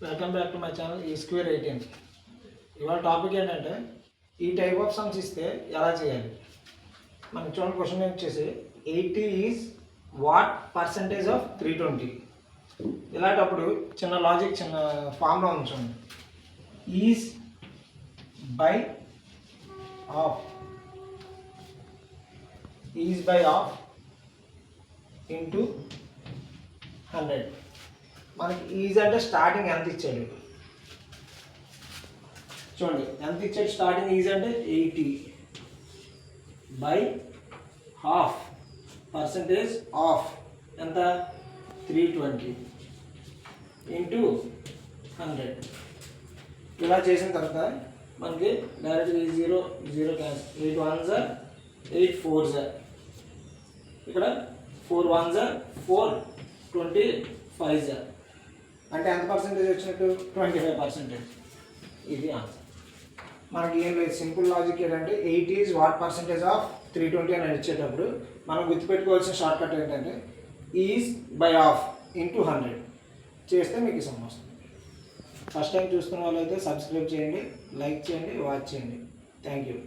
Welcome back to my channel ఈ square 18. ఇవాళ topic ఏంటంటే ఈ టైప్ ఆఫ్ సమ్స్ ఇస్తే ఎలా చేయాలి. మనకి చూడండి క్వశ్చన్ వచ్చేసి 80 ఈజ్ వాట్ పర్సంటేజ్ ఆఫ్ 320. ఇలాంటప్పుడు చిన్న లాజిక్ చిన్న ఫామ్లో ఉంచండి. Is by of into 100. మనకి ఈజ్ అంటే స్టార్టింగ్ ఎంత ఇచ్చాడు చూడండి, ఎంత ఇచ్చాడు స్టార్టింగ్ ఈజ్ అంటే 80 బై హాఫ్ పర్సంటేజ్ ఆఫ్ ఎంత 320 ఇంటూ 100. ఇలా చేసిన తర్వాత మనకి డైరెక్ట్గా 0 క్యాన్సిల్, 8 1s 8 4s, ఇక్కడ 4 1s 4 25s, అంటే ఎంత పర్సెంటేజ్ వచ్చినట్టు 25%. ఇది ఆన్సర్. మనకి ఏం లేదు, సింపుల్ లాజిక్ ఏంటంటే 80 ఈజ్ వాట్ పర్సెంటేజ్ ఆఫ్ 320 అని ఇచ్చేటప్పుడు మనం గుర్తుపెట్టుకోవాల్సిన షార్ట్ కట్ ఏంటంటే ఈజ్ బై ఆఫ్ ఇంటూ 100 చేస్తే మీకు సమ్ వస్తుంది. ఫస్ట్ టైం చూస్తున్న వాళ్ళైతే సబ్స్క్రైబ్ చేయండి, లైక్ చేయండి, వాచ్ చేయండి. Thank you.